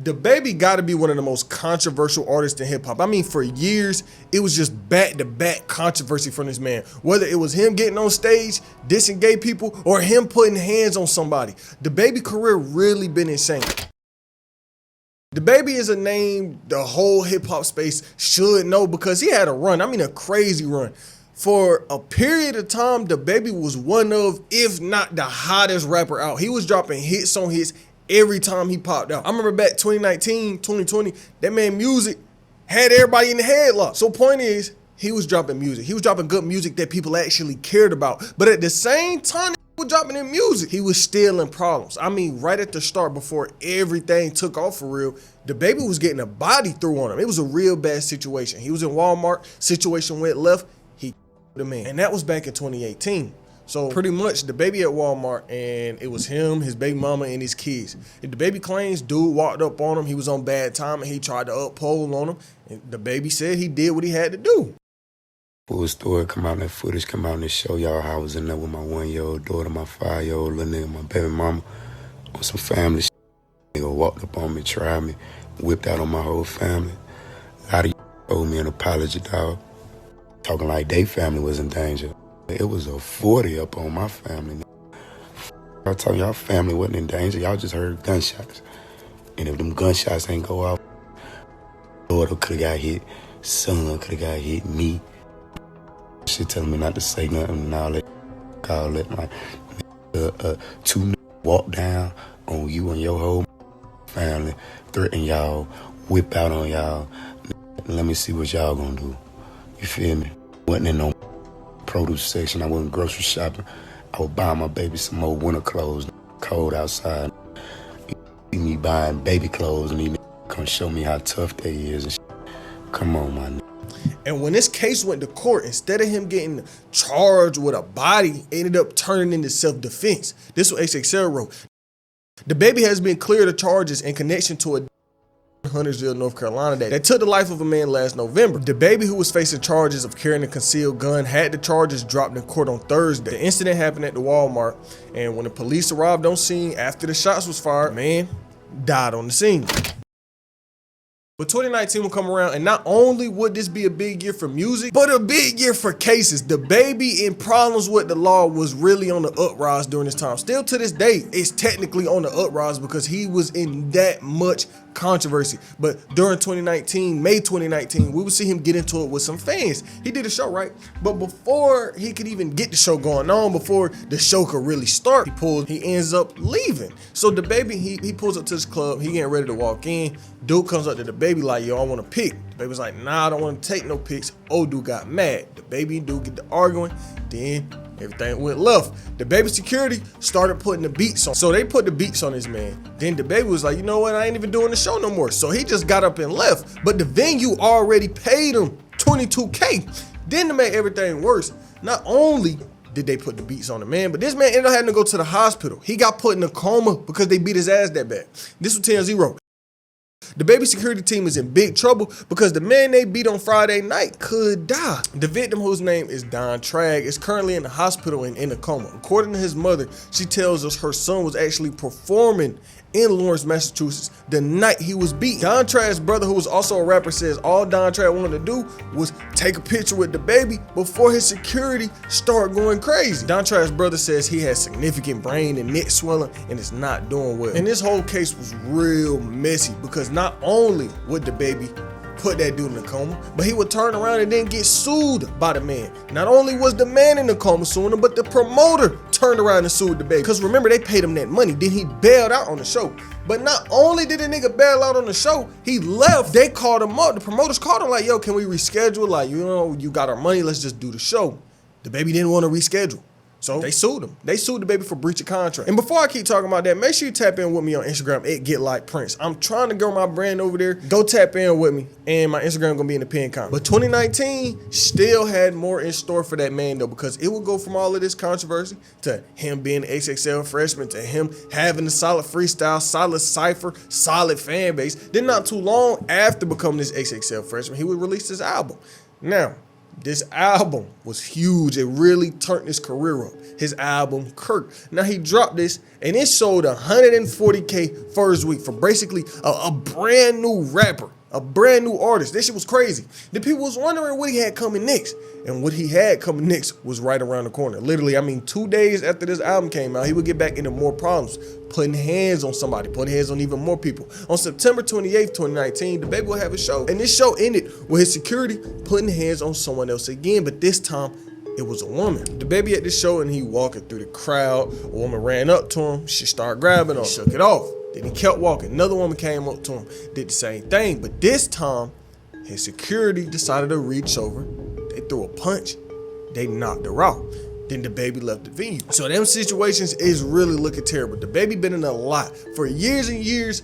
Dababy got to be one of the most controversial artists in hip hop. I mean, for years, it was just back-to-back controversy from this man. Whether it was him getting on stage, dissing gay people, or him putting hands on somebody. Dababy career really been insane. Dababy is a name the whole hip hop space should know because he had a run. I mean, a crazy run. For a period of time, Dababy was one of, if not the hottest rapper out. He was dropping hits on hits every time he popped out. I remember back 2019, 2020, that man music had everybody in the headlock. So point is, he was dropping music. He was dropping good music that people actually cared about. But at the same time he was dropping in music, he was still in problems. I mean, right at the start, before everything took off for real, Dababy was getting a body through on him. It was a real bad situation. He was in Walmart, situation went left, he the man. And that was back in 2018. So pretty much Dababy at Walmart, and it was him, his baby mama, and his kids. And Dababy claims dude walked up on him, he was on bad time, and he tried to uphold on him. And Dababy said he did what he had to do. Full story come out, that footage come out and show y'all how I was in there with my 1-year-old daughter, my 5-year-old little nigga, my baby mama, on some family shit. Nigga walked up on me, tried me, whipped out on my whole family. A lot of you owe me an apology, dog. Talking like they family was in danger. It was a 40 up on my family. I told y'all family wasn't in danger. Y'all just heard gunshots. And if them gunshots ain't go off, daughter could have got hit, son could have got hit, me. She telling me not to say nothing and all that. Call it like two walk down on you and your whole family, threaten y'all, whip out on y'all. Let me see what y'all gonna do. You feel me? Wasn't in no produce section. I wasn't grocery shopping. I was buying my baby some more winter clothes. Cold outside. You see me buying baby clothes and he come show me how tough they is and shit. Come on, my nigga. And when this case went to court, instead of him getting charged with a body, it ended up turning into self-defense. This is what XXL wrote. Dababy has been cleared of charges in connection to a Huntersville, North Carolina that took the life of a man last November. Dababy, who was facing charges of carrying a concealed gun, had the charges dropped in court on Thursday. The incident happened at the Walmart, and when the police arrived on scene after the shots was fired, the man died on the scene. But 2019 will come around, and not only would this be a big year for music, but a big year for cases. Dababy in problems with the law was really on the uprise during this time. Still to this day, it's technically on the uprise because he was in that much controversy. But during 2019, May 2019, we would see him get into it with some fans. He did a show, right? But before he could even get the show going on, before the show could really start, he ends up leaving. So Dababy, he pulls up to this club, he getting ready to walk in. Dude comes up to Dababy like, yo, I want to pick. Dababy's like, nah, I don't want to take no pics. Old dude got mad. Dababy and dude get to arguing. Then everything went left. Dababy security started putting the beats on. So they put the beats on this man. Then Dababy was like, you know what? I ain't even doing the show no more. So he just got up and left. But the venue already paid him $22K. Then to make everything worse, not only did they put the beats on the man, but this man ended up having to go to the hospital. He got put in a coma because they beat his ass that bad. This was 10-0. Dababy security team is in big trouble because the man they beat on Friday night could die. The victim, whose name is Don Tragg, is currently in the hospital and in a coma. According to his mother, she tells us her son was actually performing in Lawrence, Massachusetts the night he was beat. Don Tragg's brother, who was also a rapper, says all Don Tragg wanted to do was take a picture with Dababy before his security started going crazy. Don Tragg's brother says he has significant brain and neck swelling and is not doing well. And this whole case was real messy because not only would Dababy put that dude in a coma, but he would turn around and then get sued by the man. Not only was the man in the coma suing him, but the promoter turned around and sued Dababy. Because remember, they paid him that money. Then he bailed out on the show. But not only did the nigga bail out on the show, he left. They called him up. The promoters called him like, yo, can we reschedule? Like, you know, you got our money. Let's just do the show. Dababy didn't want to reschedule. So they sued him. They sued Dababy for breach of contract. And before I keep talking about that, make sure you tap in with me on Instagram at GetLikePrince. I'm trying to grow my brand over there. Go tap in with me. And my Instagram gonna be in the pinned comment. But 2019 still had more in store for that man though, because it would go from all of this controversy to him being an XXL freshman, to him having a solid freestyle, solid cipher, solid fan base. Then not too long after becoming this XXL freshman, he would release his album. Now, This album was huge. It really turned his career up. His album, Kirk. Now he dropped this and it sold 140K first week for basically a brand new rapper, a brand new artist. This shit was crazy. The people was wondering what he had coming next. And what he had coming next was right around the corner. Literally, I mean, 2 days after this album came out, he would get back into more problems, putting hands on somebody, putting hands on even more people. On September 28th, 2019, Dababy will have a show. And this show ended with his security putting hands on someone else again, but this time it was a woman. Dababy at the show and he walking through the crowd. A woman ran up to him. She started grabbing him. He shook it off. Then he kept walking. Another woman came up to him, did the same thing. But this time, his security decided to reach over. They threw a punch. They knocked her out. Then Dababy left the venue. So them situations is really looking terrible. Dababy been in a lot for years and years.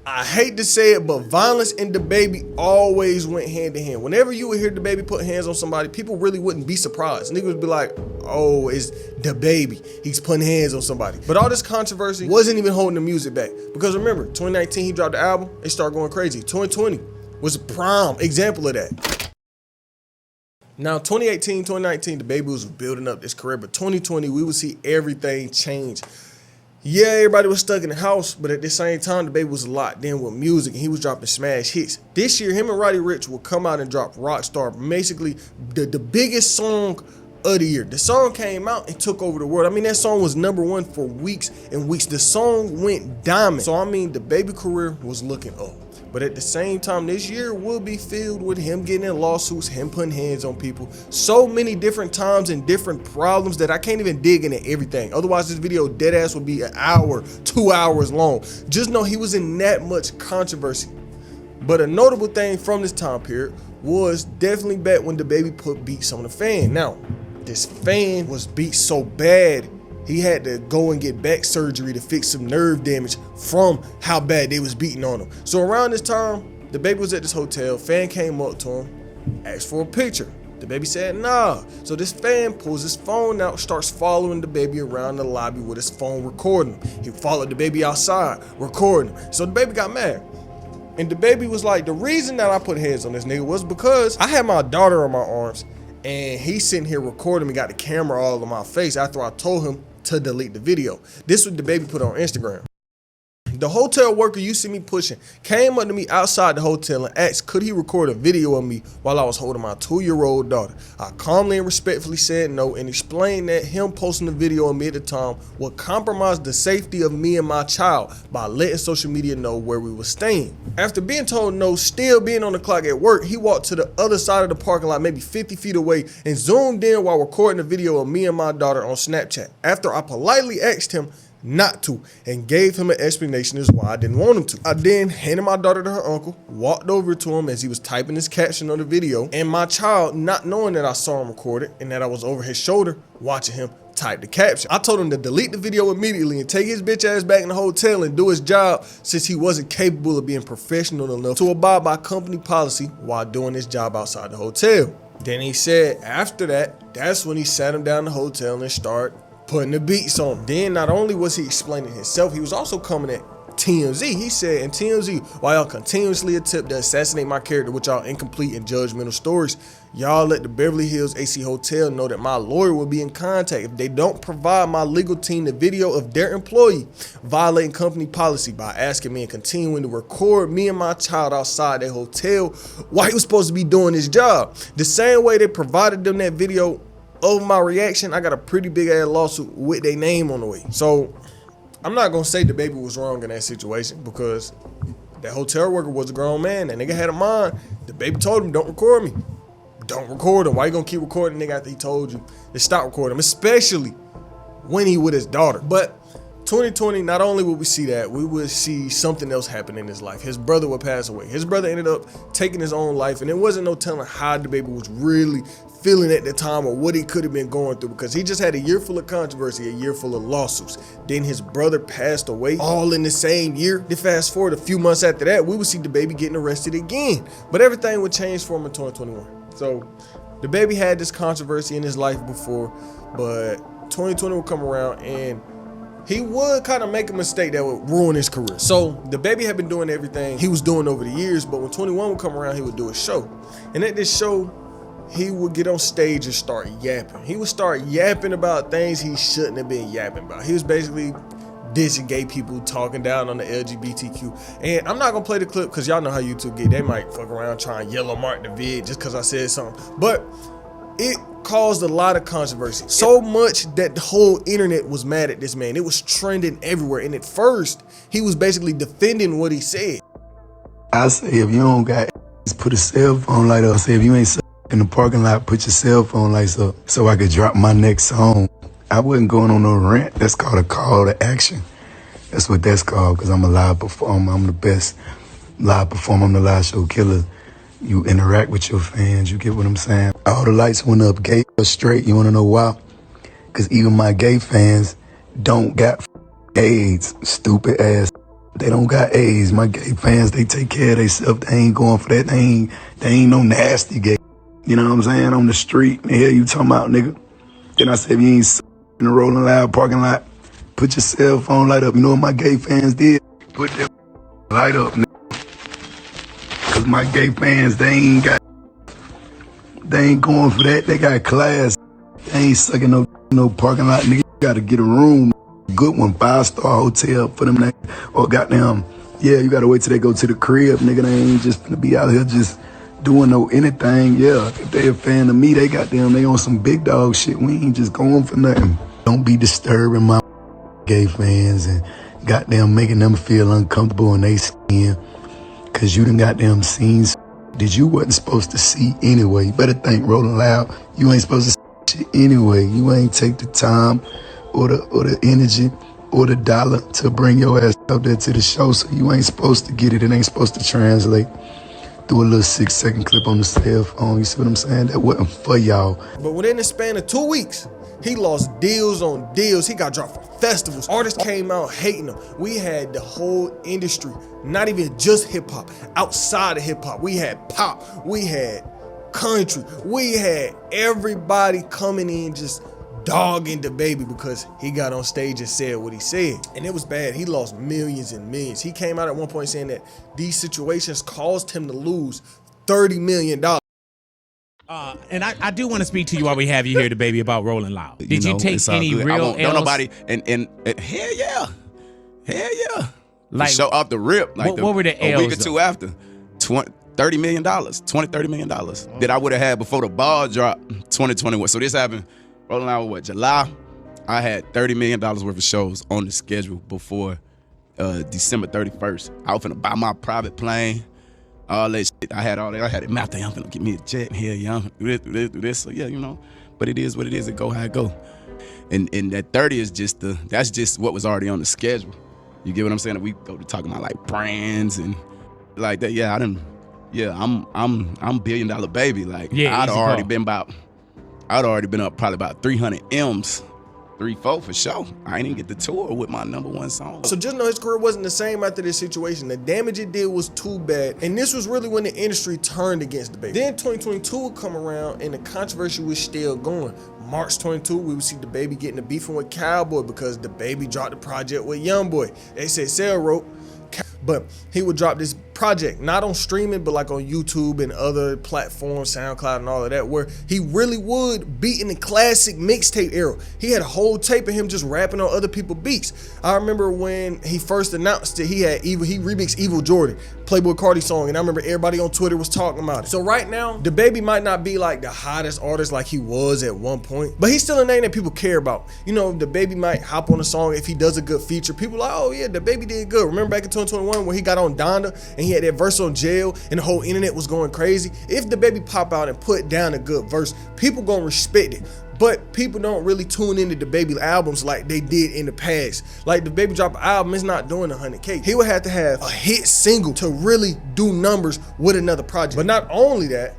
I hate to say it, but violence and Dababy always went hand in hand. Whenever you would hear Dababy put hands on somebody, people really wouldn't be surprised. Niggas would be like, oh, it's Dababy. He's putting hands on somebody. But all this controversy wasn't even holding the music back. Because remember, 2019, he dropped the album. It started going crazy. 2020 was a prime example of that. Now, 2018, 2019, Dababy was building up this career. But 2020, we would see everything change. Yeah, everybody was stuck in the house, but at the same time, Dababy was locked in with music and he was dropping smash hits. This year, him and Roddy Ricch will come out and drop Rockstar, basically the biggest song of the year. The song came out and took over the world. I mean, that song was #1 for weeks and weeks. The song went diamond. So, I mean, Dababy career was looking up. But at the same time, this year will be filled with him getting in lawsuits, him putting hands on people. So many different times and different problems that I can't even dig into everything. Otherwise, this video dead ass would be an hour, 2 hours long. Just know he was in that much controversy. But a notable thing from this time period was definitely back when Dababy put beats on the fan. Now, this fan was beat so bad, he had to go and get back surgery to fix some nerve damage from how bad they was beating on him. So around this time, Dababy was at this hotel. Fan came up to him, asked for a picture. Dababy said, nah. So this fan pulls his phone out, starts following Dababy around the lobby with his phone recording him. He followed Dababy outside, recording him. So Dababy got mad. And Dababy was like, the reason that I put hands on this nigga was because I had my daughter on my arms and he's sitting here recording me, got the camera all in my face after I told him to delete the video. This was Dababy put on Instagram. The hotel worker you see me pushing came up to me outside the hotel and asked could he record a video of me while I was holding my 2-year-old daughter. I calmly and respectfully said no and explained that him posting the video of me at the time would compromise the safety of me and my child by letting social media know where we were staying. After being told no, still being on the clock at work, he walked to the other side of the parking lot, maybe 50 feet away, and zoomed in while recording a video of me and my daughter on Snapchat. After I politely asked him not to and gave him an explanation as why I didn't want him to. I then handed my daughter to her uncle, walked over to him as he was typing his caption on the video, and my child, not knowing that I saw him record it and that I was over his shoulder watching him type the caption. I told him to delete the video immediately and take his bitch ass back in the hotel and do his job since he wasn't capable of being professional enough to abide by company policy while doing his job outside the hotel. Then he said after that, that's when he sat him down in the hotel and started putting the beats on him. Then not only was he explaining himself, he was also coming at TMZ. He said, in TMZ, while y'all continuously attempt to assassinate my character with y'all incomplete and judgmental stories, y'all let the Beverly Hills AC Hotel know that my lawyer will be in contact if they don't provide my legal team the video of their employee violating company policy by asking me and continuing to record me and my child outside their hotel while he was supposed to be doing his job. The same way they provided them that video of my reaction, I got a pretty big ass lawsuit with their name on the way. So I'm not gonna say Dababy was wrong in that situation because that hotel worker was a grown man. That nigga had a mind. Dababy told him, don't record me. Don't record him. Why you gonna keep recording nigga after he told you to stop recording him, especially when he with his daughter? But 2020, not only would we see that, we would see something else happen in his life. His brother would pass away. His brother ended up taking his own life, and there wasn't no telling how Dababy was really feeling at the time or what he could have been going through because he just had a year full of controversy, a year full of lawsuits. Then his brother passed away all in the same year. Then fast forward a few months after that, we would see Dababy getting arrested again. But everything would change for him in 2021. So Dababy had this controversy in his life before, but 2020 would come around and he would kind of make a mistake that would ruin his career. So Dababy had been doing everything he was doing over the years, but when 21 would come around, he would do a show. And at this show, he would get on stage and start yapping. He would start yapping about things he shouldn't have been yapping about. He was basically dissing gay people, talking down on the LGBTQ. And I'm not gonna play the clip because y'all know how YouTube get. They might fuck around trying to yellow mark the vid just because I said something. But it caused a lot of controversy. So much that the whole internet was mad at this man. It was trending everywhere. And at first, he was basically defending what he said. I say if you don't got just put a cell phone light up. I say if you ain't in the parking lot, put your cell phone lights up so I could drop my next song. I wasn't going on no rant. That's called a call to action. That's what that's called, because I'm a live performer. I'm the best live performer. I'm the live show killer. You interact with your fans. You get what I'm saying? All the lights went up gay or straight. You want to know why? Because even my gay fans don't got AIDS, stupid ass. They don't got AIDS. My gay fans, they take care of themselves. They ain't going for that. They ain't no nasty gay. You know what I'm saying? On the street. The hell you talking about, nigga? Then I said, if you ain't in the Rolling Loud parking lot, put your cell phone light up. You know what my gay fans did? Put their light up, nigga. Cause my gay fans, they ain't going for that. They got class. They ain't sucking no parking lot, nigga. You gotta get a room, good one, 5-star hotel for them niggas. Or goddamn, yeah, you gotta wait till they go to the crib, nigga. They ain't just gonna be out here just doing no anything. Yeah, if they a fan of me, they on some big dog shit. We ain't just going for nothing. Don't be disturbing my gay fans and goddamn making them feel uncomfortable in their skin. Cause you done goddamn seen that you wasn't supposed to see anyway. You better think Rolling Loud. You ain't supposed to see shit anyway. You ain't take the time or the energy or the dollar to bring your ass out there to the show. So you ain't supposed to get it. It ain't supposed to translate through a little 6-second clip on the cell phone. You see what I'm saying? That wasn't for y'all. But within the span of 2 weeks, he lost deals on deals. He got dropped from festivals. Artists came out hating him. We had the whole industry, not even just hip hop, outside of hip hop. We had pop, we had country, we had everybody coming in just dogging Dababy because he got on stage and said what he said. And it was bad. He lost millions and millions. He came out at one point saying that these situations caused him to lose $30 million. And I do want to speak to you while we have you here, Dababy, about Rolling Loud. Did you take any real L's? Don't nobody, and hell yeah. Like, show off the rip. Like what were the L's? A week or two after, $30 million, $30 million that I would have had before the ball dropped 2021. So this happened, Rolling Loud, what, July? I had $30 million worth of shows on the schedule before December 31st. I was finna buy my private plane. All that shit, I had all that. I had it mapped out. I'm finna get me a jet and hell yeah, I'm finna do this. So yeah, you know. But it is what it is. It go how it go. And that 30 is that's just what was already on the schedule. You get what I'm saying? We go to talking about like brands and like that. Yeah, I'm $1 billion baby. Like yeah, I'd already been up probably about 300 M's. 3-4 for sure. I ain't even get the tour with my #1 song. So just know his career wasn't the same after this situation. The damage it did was too bad. And this was really when the industry turned against Dababy. Then 2022 would come around and the controversy was still going. March 22, we would see Dababy getting a beefing with Cowboy because Dababy dropped the project with Youngboy. XXL wrote, but he would drop this project, not on streaming, but like on YouTube and other platforms, SoundCloud and all of that, where he really would beat in the classic mixtape era. He had a whole tape of him just rapping on other people's beats. I remember when he first announced it, he remixed Evil Jordan, Playboy Cardi song, and I remember everybody on Twitter was talking about it. So right now, Dababy might not be like the hottest artist like he was at one point, but he's still a name that people care about. You know, Dababy might hop on a song if he does a good feature. People are like, oh yeah, Dababy did good. Remember back in 2021 when he got on Donda and he had that verse on Jail and the whole internet was going crazy? If Dababy pop out and put down a good verse, people gonna respect it. But people don't really tune into Dababy albums like they did in the past. Like Dababy drop an album, it's not doing 100K. He would have to have a hit single to really do numbers with another project. But not only that,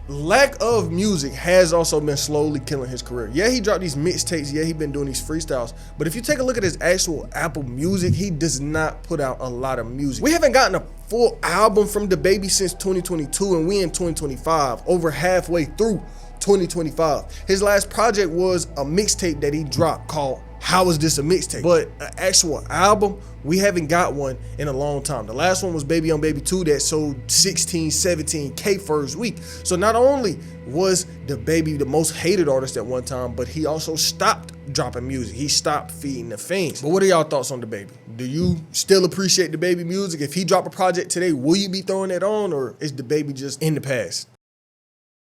lack of music has also been slowly killing his career. Yeah, he dropped these mixtapes. Yeah, he been doing these freestyles. But if you take a look at his actual Apple Music, he does not put out a lot of music. We haven't gotten a full album from Dababy since 2022, and we in 2025, over halfway through 2025. His last project was a mixtape that he dropped called how is this a mixtape? But an actual album, we haven't got one in a long time. The last one was Baby on Baby 2 that sold 16, 17K first week. So not only was DaBaby the most hated artist at one time, but he also stopped dropping music. He stopped feeding the fans. But what are y'all thoughts on DaBaby? Do you still appreciate DaBaby music? If he dropped a project today, will you be throwing it on, or is DaBaby just in the past?